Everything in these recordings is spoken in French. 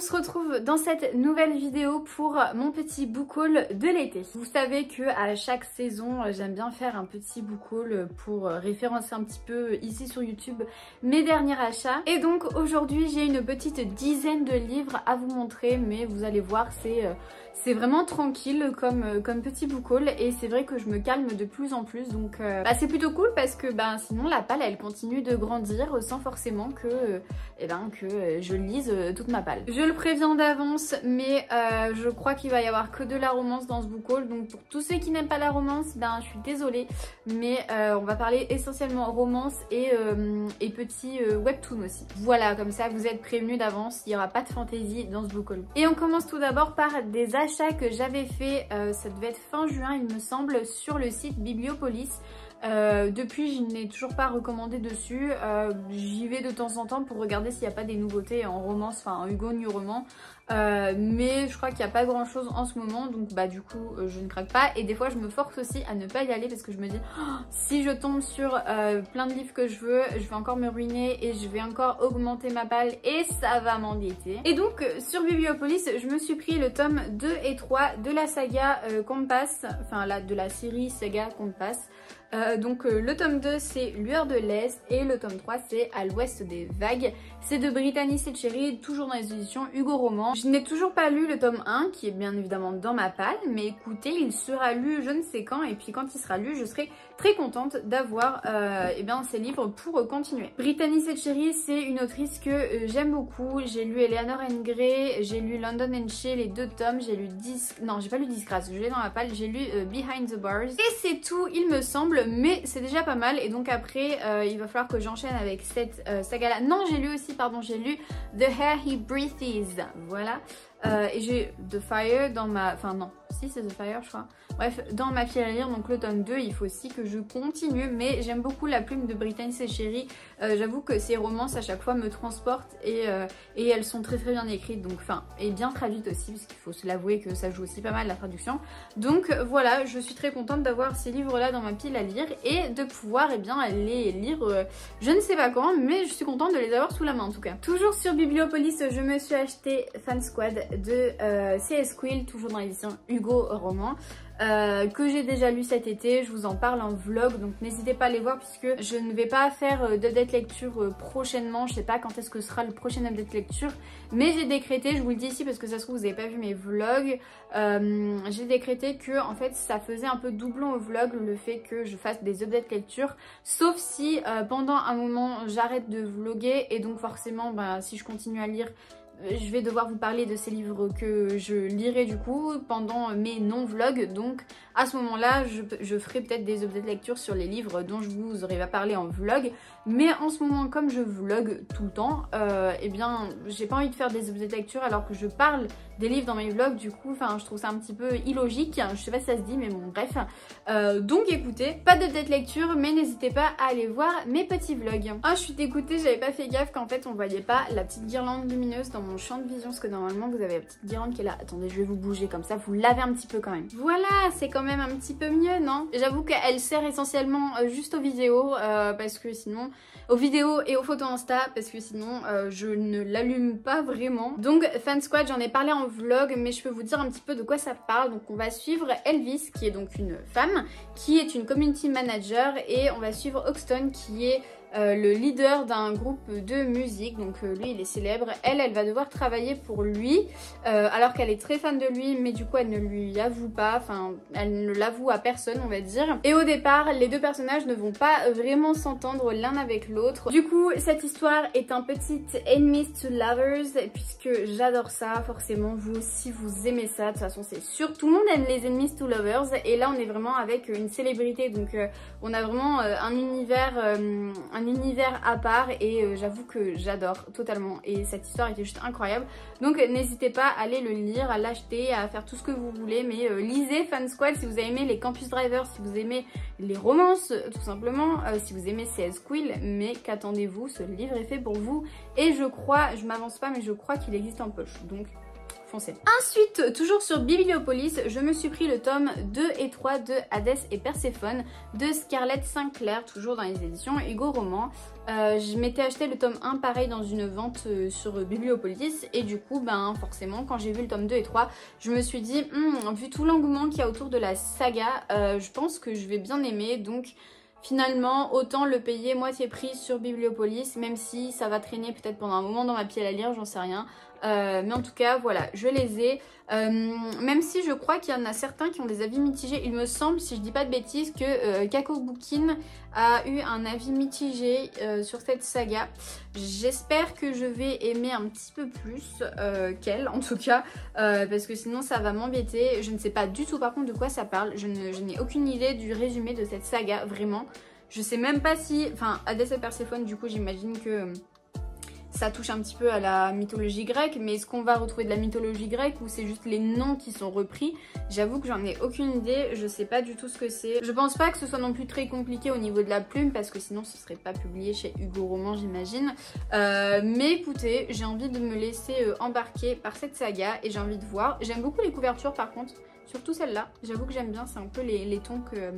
se retrouve dans cette nouvelle vidéo pour mon petit book haul de l'été. Vous savez que à chaque saison, j'aime bien faire un petit book haul pour référencer un petit peu ici sur YouTube mes derniers achats. Et donc aujourd'hui, j'ai une petite dizaine de livres à vous montrer, mais vous allez voir, c'est vraiment tranquille comme petit book haul et c'est vrai que je me calme de plus en plus, donc c'est plutôt cool parce que sinon la palle elle continue de grandir sans forcément que je lise toute ma palle. Je le préviens d'avance, mais je crois qu'il va y avoir que de la romance dans ce book haul, donc pour tous ceux qui n'aiment pas la romance, je suis désolée, mais on va parler essentiellement romance et petits webtoons aussi. Voilà, comme ça vous êtes prévenus d'avance, il n'y aura pas de fantaisie dans ce book haul. Et on commence tout d'abord par des achats que j'avais fait, ça devait être fin juin il me semble, sur le site Bibliopolis. Depuis je n'ai toujours pas recommandé dessus, j'y vais de temps en temps pour regarder s'il n'y a pas des nouveautés en romance, enfin en Hugo New Roman, mais je crois qu'il n'y a pas grand chose en ce moment, donc du coup je ne craque pas. Et des fois je me force aussi à ne pas y aller parce que je me dis si je tombe sur plein de livres que je vais encore me ruiner et je vais encore augmenter ma palle et ça va m'embêter. Et donc sur Bibliopolis je me suis pris le tome 2 et 3 de la saga Compass, enfin de la série saga Compass. Donc le tome 2 c'est Lueur de l'Est et le tome 3 c'est À l'Ouest des Vagues. C'est de Brittany Setcheri, toujours dans les éditions Hugo Roman. Je n'ai toujours pas lu le tome 1 qui est bien évidemment dans ma palle, mais écoutez, il sera lu je ne sais quand, et puis quand il sera lu je serai très contente d'avoir ces livres pour continuer. Brittany Setcheri c'est une autrice que j'aime beaucoup. J'ai lu Eleanor and Gray, j'ai lu London and Shea, les 2 tomes, j'ai lu non j'ai pas lu Disgrace, je l'ai dans ma palle, j'ai lu Behind the Bars et c'est tout il me semble, mais c'est déjà pas mal. Et donc après il va falloir que j'enchaîne avec cette saga là. Non, j'ai lu aussi, pardon, j'ai lu The Air He Breathes, voilà. Et j'ai The Fire dans ma... Enfin non, si c'est The Fire je crois. Bref, dans ma pile à lire, donc le tome 2, il faut aussi que je continue. Mais j'aime beaucoup la plume de Brittany Setcheri. J'avoue que ces romances à chaque fois me transportent et elles sont très très bien écrites. Donc et bien traduites aussi, parce qu'il faut se l'avouer que ça joue aussi pas mal la traduction. Donc voilà, je suis très contente d'avoir ces livres là dans ma pile à lire et de pouvoir les lire je ne sais pas quand, mais je suis contente de les avoir sous la main en tout cas. Toujours sur Bibliopolis, je me suis acheté Fan Squad de C.S. Quill, toujours dans l'édition Hugo Roman. Que j'ai déjà lu cet été, je vous en parle en vlog, donc n'hésitez pas à les voir puisque je ne vais pas faire d'update lecture prochainement. Je sais pas quand est-ce que sera le prochain update lecture, mais j'ai décrété, je vous le dis ici parce que ça se trouve vous n'avez pas vu mes vlogs, j'ai décrété que en fait ça faisait un peu doublon au vlog le fait que je fasse des updates lecture, sauf si pendant un moment j'arrête de vlogger et donc forcément si je continue à lire, je vais devoir vous parler de ces livres que je lirai du coup pendant mes non-vlogs. Donc à ce moment-là, je ferai peut-être des updates lecture sur les livres dont je vous aurais parlé en vlog. Mais en ce moment, comme je vlog tout le temps, j'ai pas envie de faire des updates lecture alors que je parle des livres dans mes vlogs. Du coup, je trouve ça un petit peu illogique. Je sais pas si ça se dit, mais bon, bref. Donc écoutez, pas d'update lecture, mais n'hésitez pas à aller voir mes petits vlogs. Ah, je suis dégoûtée, j'avais pas fait gaffe qu'en fait on voyait pas la petite guirlande lumineuse dans mon champ de vision, parce que normalement vous avez la petite guirlande qui est là. Attendez, je vais vous bouger comme ça, vous l'avez un petit peu quand même. Voilà, c'est quand même un petit peu mieux, non? J'avoue qu'elle sert essentiellement juste aux vidéos, parce que sinon... aux vidéos et aux photos Insta, parce que sinon je ne l'allume pas vraiment. Donc Fan Squad, j'en ai parlé en vlog, mais je peux vous dire un petit peu de quoi ça parle. Donc on va suivre Elvis, qui est donc une femme, qui est une community manager, et on va suivre Hoxton, qui est le leader d'un groupe de musique. Donc lui il est célèbre, elle va devoir travailler pour lui alors qu'elle est très fan de lui, mais du coup elle ne lui avoue pas, enfin elle ne l'avoue à personne on va dire. Et au départ les deux personnages ne vont pas vraiment s'entendre l'un avec l'autre. Du coup cette histoire est un petit enemies to lovers, puisque j'adore ça. Forcément vous aussi vous aimez ça, de toute façon c'est sûr, tout le monde aime les enemies to lovers, et là on est vraiment avec une célébrité, donc on a vraiment un univers à part, et j'avoue que j'adore totalement, et cette histoire était juste incroyable. Donc n'hésitez pas à aller le lire, à l'acheter, à faire tout ce que vous voulez, mais lisez Fan Squad si vous avez aimé les Campus Drivers, si vous aimez les romances tout simplement, si vous aimez C.S. Quill, mais qu'attendez-vous, ce livre est fait pour vous, et je crois, je m'avance pas, mais je crois qu'il existe en poche, donc foncez. Ensuite, toujours sur Bibliopolis, je me suis pris le tome 2 et 3 de Hadès et Perséphone de Scarlett Sinclair, toujours dans les éditions Hugo Roman. Je m'étais acheté le tome 1 pareil dans une vente sur Bibliopolis et du coup ben forcément quand j'ai vu le tome 2 et 3 je me suis dit vu tout l'engouement qu'il y a autour de la saga je pense que je vais bien aimer, donc finalement autant le payer moitié prix sur Bibliopolis, même si ça va traîner peut-être pendant un moment dans ma pile à lire, j'en sais rien. Mais en tout cas voilà, je les ai. Même si je crois qu'il y en a certains qui ont des avis mitigés. Il me semble, si je dis pas de bêtises, que Kako Bookin a eu un avis mitigé sur cette saga. J'espère que je vais aimer un petit peu plus qu'elle en tout cas, parce que sinon ça va m'embêter. Je ne sais pas du tout par contre de quoi ça parle. Je n'ai aucune idée du résumé de cette saga, vraiment. Je sais même pas si... Enfin, Hadès et Perséphone, du coup j'imagine que... ça touche un petit peu à la mythologie grecque, mais est-ce qu'on va retrouver de la mythologie grecque ou c'est juste les noms qui sont repris? J'avoue que j'en ai aucune idée, je sais pas du tout ce que c'est. Je pense pas que ce soit non plus très compliqué au niveau de la plume parce que sinon ce serait pas publié chez Hugo Roman j'imagine. Mais écoutez, j'ai envie de me laisser embarquer par cette saga et j'ai envie de voir. J'aime beaucoup les couvertures par contre, surtout celle-là. J'avoue que j'aime bien, c'est un peu les tons que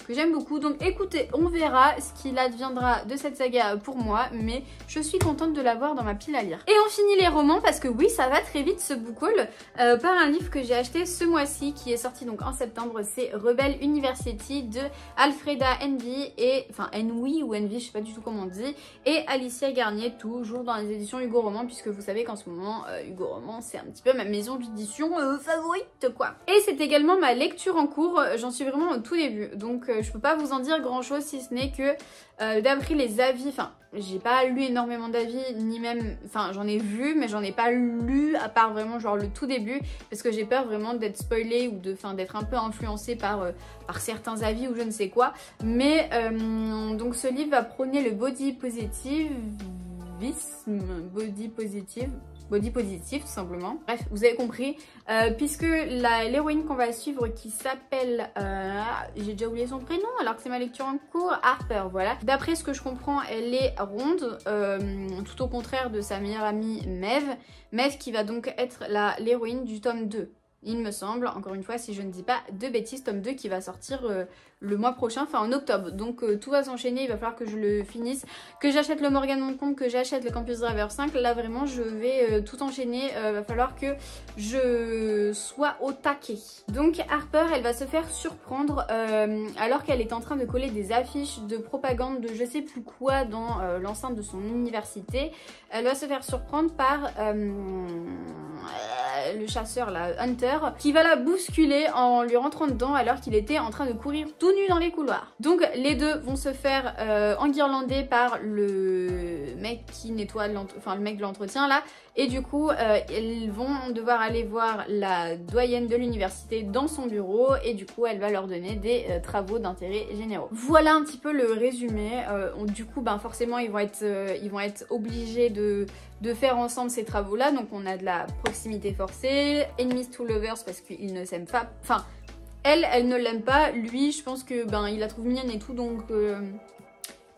j'aime beaucoup. Donc écoutez, on verra ce qu'il adviendra de cette saga pour moi, mais je suis contente de l'avoir dans ma pile à lire. Et on finit les romans parce que oui, ça va très vite ce book haul par un livre que j'ai acheté ce mois-ci qui est sorti donc en septembre. C'est Rebel University de Alfreda Envy et enfin Envy ou Envy, je sais pas du tout comment on dit, et Alicia Garnier, toujours dans les éditions Hugo Roman, puisque vous savez qu'en ce moment Hugo Roman c'est un petit peu ma maison d'édition favorite quoi. Et c'est également ma lecture en cours, j'en suis vraiment au tout début, donc je peux pas vous en dire grand chose si ce n'est que d'après les avis, enfin j'ai pas lu énormément d'avis ni même, enfin j'en ai vu mais j'en ai pas lu à part vraiment genre le tout début parce que j'ai peur vraiment d'être spoilée ou d'être un peu influencée par certains avis ou je ne sais quoi. Mais donc ce livre va prôner le body positive tout simplement. Bref, vous avez compris, puisque l'héroïne qu'on va suivre qui s'appelle, j'ai déjà oublié son prénom alors que c'est ma lecture en cours, Harper, voilà. D'après ce que je comprends, elle est ronde, tout au contraire de sa meilleure amie Mev qui va donc être l'héroïne du tome 2. Il me semble, encore une fois si je ne dis pas de bêtises, tome 2 qui va sortir le mois prochain, enfin en octobre. Donc tout va s'enchaîner, il va falloir que je le finisse, que j'achète le Morgan Montcalm, que j'achète le Campus Driver 5. Là vraiment je vais tout enchaîner, va falloir que je sois au taquet. Donc Harper, elle va se faire surprendre alors qu'elle est en train de coller des affiches de propagande de je sais plus quoi dans l'enceinte de son université. Elle va se faire surprendre par le chasseur là, Hunter, qui va la bousculer en lui rentrant dedans alors qu'il était en train de courir tout nu dans les couloirs. Donc les deux vont se faire enguirlander par le mec qui nettoie, enfin le mec de l'entretien là, et du coup ils vont devoir aller voir la doyenne de l'université dans son bureau et du coup elle va leur donner des travaux d'intérêt généraux. Voilà un petit peu le résumé. Du coup ben forcément ils vont être obligés de faire ensemble ces travaux là, donc on a de la proximité forcée, enemies to lovers parce qu'ils ne s'aiment pas, enfin elle ne l'aime pas, lui je pense que ben il la trouve mignonne et tout, donc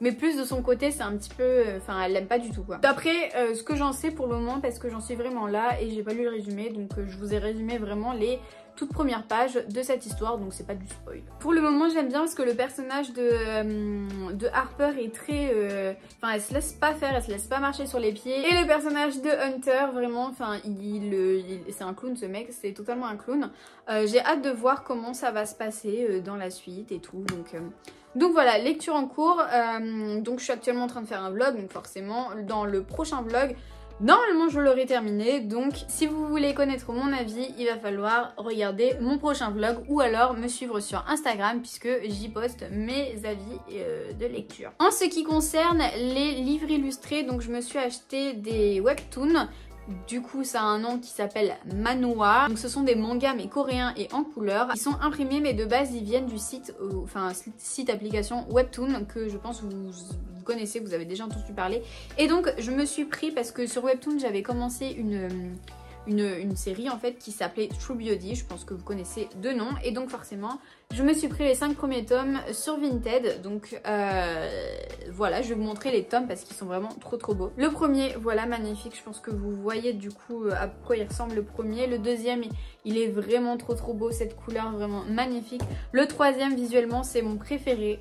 mais plus de son côté c'est un petit peu, enfin elle l'aime pas du tout quoi. D'après ce que j'en sais pour le moment, parce que j'en suis vraiment là et j'ai pas lu le résumé, donc je vous ai résumé vraiment les toutes premières pages de cette histoire, donc c'est pas du spoil. Pour le moment j'aime bien parce que le personnage de Harper est très, enfin elle se laisse pas faire, elle se laisse pas marcher sur les pieds, et le personnage de Hunter vraiment, enfin c'est un clown ce mec, c'est totalement un clown. J'ai hâte de voir comment ça va se passer dans la suite et tout, donc voilà, lecture en cours. Donc je suis actuellement en train de faire un vlog, donc forcément dans le prochain vlog normalement je l'aurai terminé, donc si vous voulez connaître mon avis, il va falloir regarder mon prochain vlog ou alors me suivre sur Instagram puisque j'y poste mes avis de lecture. En ce qui concerne les livres illustrés, donc je me suis acheté des webtoons. Du coup ça a un nom qui s'appelle Manhwa. Donc ce sont des mangas mais coréens et en couleur. Ils sont imprimés mais de base ils viennent du site, enfin site application Webtoon que je pense vous connaissez, vous avez déjà entendu parler. Et donc je me suis pris parce que sur Webtoon j'avais commencé une série en fait qui s'appelait True Beauty, je pense que vous connaissez de nom. Et donc forcément je me suis pris les 5 premiers tomes sur Vinted. Donc voilà, je vais vous montrer les tomes parce qu'ils sont vraiment trop beaux. Le premier, voilà, magnifique, je pense que vous voyez du coup à quoi il ressemble le premier. Le deuxième, il est vraiment trop beau, cette couleur vraiment magnifique. Le troisième, visuellement, c'est mon préféré,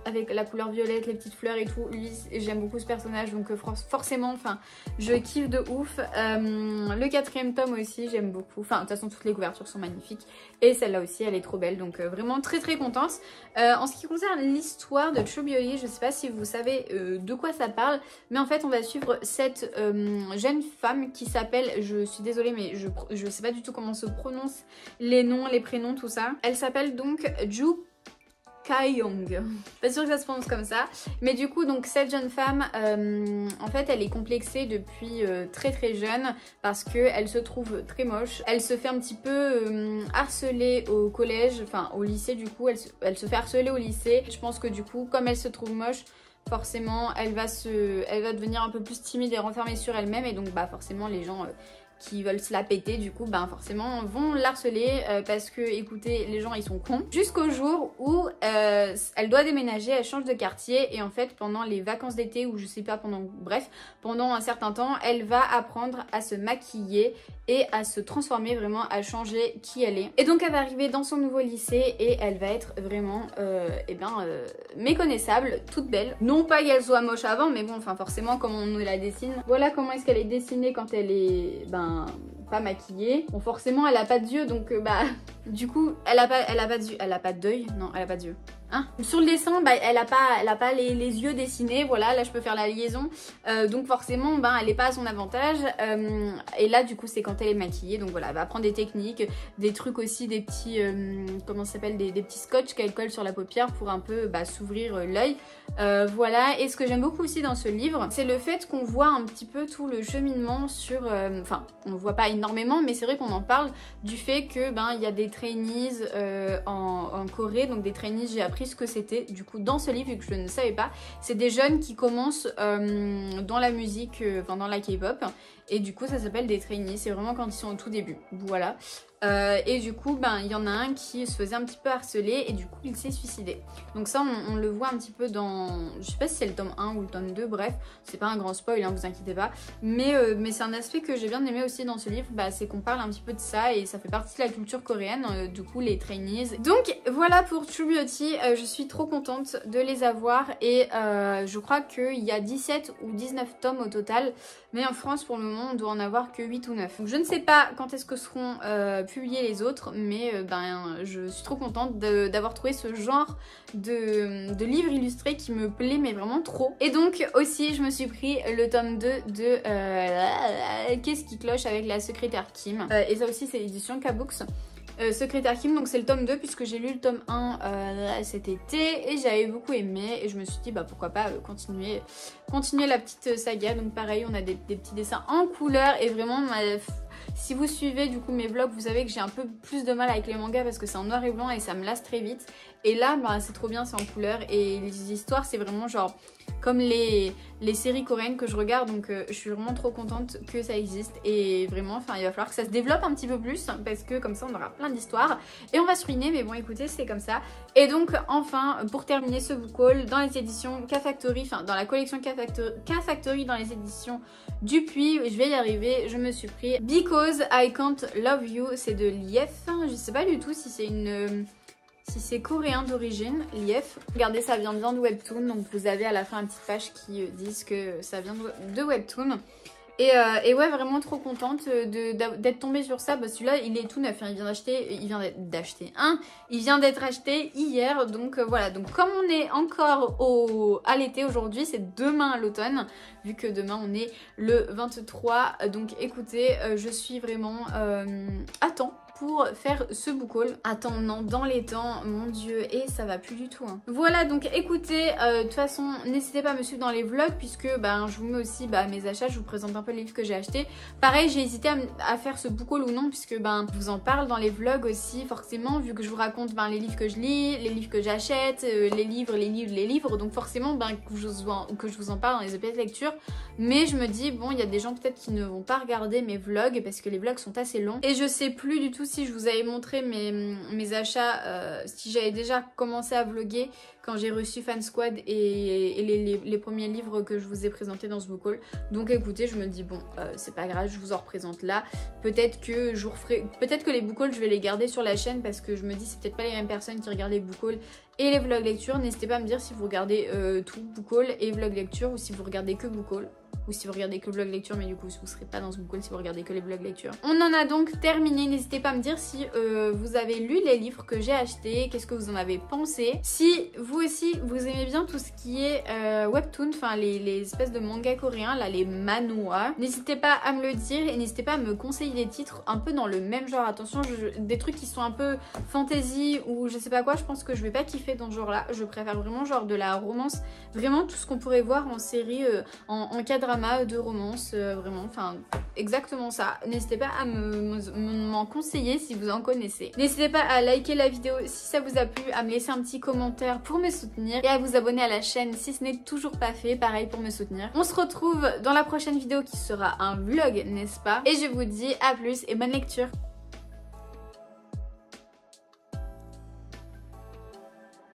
avec la couleur violette, les petites fleurs et tout. Lui, j'aime beaucoup ce personnage, donc forcément, enfin, je kiffe de ouf. Le quatrième tome aussi, j'aime beaucoup. Enfin, de toute façon, toutes les couvertures sont magnifiques. Et celle-là aussi, elle est trop belle, donc vraiment très contente. En ce qui concerne l'histoire de True Beauty, je sais pas si vous savez de quoi ça parle, mais en fait, on va suivre cette jeune femme qui s'appelle, je suis désolée, mais je sais pas du tout comment se prononcent les noms, les prénoms, tout ça. Elle s'appelle donc Ju Kyung. Pas sûr que ça se prononce comme ça. Mais du coup, donc cette jeune femme, en fait, elle est complexée depuis très jeune parce qu'elle se trouve très moche. Elle se fait un petit peu harceler au collège, enfin au lycée du coup. Elle se fait harceler au lycée. Je pense que du coup, comme elle se trouve moche, forcément, elle va devenir un peu plus timide et renfermée sur elle-même. Et donc, bah forcément, les gens qui veulent se la péter du coup ben forcément vont l'harceler parce que écoutez les gens ils sont cons, jusqu'au jour où elle doit déménager, elle change de quartier et en fait pendant les vacances d'été ou je sais pas pendant un certain temps elle va apprendre à se maquiller et à se transformer, vraiment à changer qui elle est. Et donc elle va arriver dans son nouveau lycée et elle va être vraiment méconnaissable, toute belle. Non pas qu'elle soit moche avant, mais bon enfin forcément comme on nous la dessine. Voilà comment est-ce qu'elle est dessinée quand elle est pas maquillée. Bon forcément elle a pas d'yeux donc du coup elle a pas d'œil, non elle a pas d'yeux. Hein, sur le dessin, elle a pas les yeux dessinés, voilà, là je peux faire la liaison, donc forcément elle est pas à son avantage, et là du coup c'est quand elle est maquillée, donc voilà, elle va apprendre des techniques, des trucs aussi, des petits, comment ça s'appelle, des petits scotch qu'elle colle sur la paupière pour un peu s'ouvrir l'œil, voilà. Et ce que j'aime beaucoup aussi dans ce livre, c'est le fait qu'on voit un petit peu tout le cheminement sur, enfin on le voit pas énormément, mais c'est vrai qu'on en parle du fait que il y a des trainees en Corée, donc des trainees, j'ai appris ce que c'était du coup dans ce livre vu que je ne savais pas. C'est des jeunes qui commencent dans la musique, dans la K-pop, et du coup ça s'appelle des trainees, c'est vraiment quand ils sont au tout début, voilà. Et du coup il y en a un qui se faisait un petit peu harceler et du coup il s'est suicidé. Donc ça on le voit un petit peu dans, je sais pas si c'est le tome 1 ou le tome 2, bref c'est pas un grand spoil hein, vous inquiétez pas, mais c'est un aspect que j'ai bien aimé aussi dans ce livre, c'est qu'on parle un petit peu de ça et ça fait partie de la culture coréenne, du coup les trainees. Donc voilà pour True Beauty, je suis trop contente de les avoir et je crois qu'il y a 17 ou 19 tomes au total, mais en France pour le moment on doit en avoir que 8 ou 9. Donc je ne sais pas quand est-ce que seront publier les autres, mais je suis trop contente d'avoir trouvé ce genre de livre illustré qui me plaît mais vraiment trop. Et donc aussi je me suis pris le tome 2 de Qu'est-ce qui cloche avec la secrétaire Kim, et ça aussi c'est l'édition K-Books. Secrétaire Kim, donc c'est le tome 2 puisque j'ai lu le tome 1 cet été et j'avais beaucoup aimé et je me suis dit pourquoi pas continuer la petite saga. Donc pareil on a des petits dessins en couleur et vraiment si vous suivez du coup mes vlogs vous savez que j'ai un peu plus de mal avec les mangas parce que c'est en noir et blanc et ça me lasse très vite, et là c'est trop bien, c'est en couleur et les histoires c'est vraiment genre comme les séries coréennes que je regarde, donc je suis vraiment trop contente que ça existe et vraiment il va falloir que ça se développe un petit peu plus parce que comme ça on aura plein d'histoires et on va se ruiner, mais bon écoutez c'est comme ça. Et donc enfin pour terminer ce book haul dans les éditions K-Factory, enfin dans la collection K-Factory dans les éditions Dupuis, je vais y arriver, je me suis pris Because I Can't Love You, c'est de Lief, je sais pas du tout si c'est si c'est coréen d'origine, Lief. Regardez, ça vient bien de Webtoon, donc vous avez à la fin une petite page qui disent que ça vient de Webtoon. Et ouais, vraiment trop contente d'être tombée sur ça. Celui-là, il est tout neuf, hein. Il vient d'être acheté hier. Donc voilà, donc comme on est encore à l'été aujourd'hui, c'est demain à l'automne, vu que demain on est le 23. Donc écoutez, je suis vraiment à temps pour faire ce book haul. Attends, non, dans les temps, mon dieu, et ça va plus du tout. Hein. Voilà, donc écoutez, de toute façon, n'hésitez pas à me suivre dans les vlogs puisque ben, je vous mets aussi mes achats, je vous présente un peu les livres que j'ai achetés. Pareil, j'ai hésité à faire ce book haul ou non puisque ben, je vous en parle dans les vlogs aussi, forcément, vu que je vous raconte ben, les livres que je lis, les livres que j'achète, les livres, donc forcément ben, que je vous en parle dans les épisodes de lecture. Mais je me dis, bon, il y a des gens peut-être qui ne vont pas regarder mes vlogs parce que les vlogs sont assez longs. Et je sais plus du tout si je vous avais montré mes achats, si j'avais déjà commencé à vlogger quand j'ai reçu Fan Squad et les premiers livres que je vous ai présentés dans ce book haul. Donc écoutez, je me dis bon, c'est pas grave, je vous en représente là. Peut-être que je referai, peut-être que les book hauls je vais les garder sur la chaîne parce que je me dis c'est peut-être pas les mêmes personnes qui regardent les book hauls et les vlogs lecture. N'hésitez pas à me dire si vous regardez tout book haul et vlog lecture ou si vous regardez que book haul. Ou si vous regardez que le vlog lecture, mais du coup vous serez pas dans ce book haul si vous regardez que les vlogs lecture. On en a donc terminé, n'hésitez pas à me dire si vous avez lu les livres que j'ai achetés, qu'est-ce que vous en avez pensé. Si vous aussi vous aimez bien tout ce qui est webtoon, enfin les espèces de mangas coréens, là les manhwa, n'hésitez pas à me le dire et n'hésitez pas à me conseiller des titres un peu dans le même genre. Attention, des trucs qui sont un peu fantasy ou je sais pas quoi, je pense que je vais pas kiffer dans ce genre là. Je préfère vraiment genre de la romance, vraiment tout ce qu'on pourrait voir en série, en K-drama de romance, vraiment, enfin exactement ça. N'hésitez pas à m'en conseiller si vous en connaissez. N'hésitez pas à liker la vidéo si ça vous a plu, à me laisser un petit commentaire pour me soutenir et à vous abonner à la chaîne si ce n'est toujours pas fait, pareil pour me soutenir. On se retrouve dans la prochaine vidéo qui sera un vlog, n'est-ce pas? Et je vous dis à plus et bonne lecture.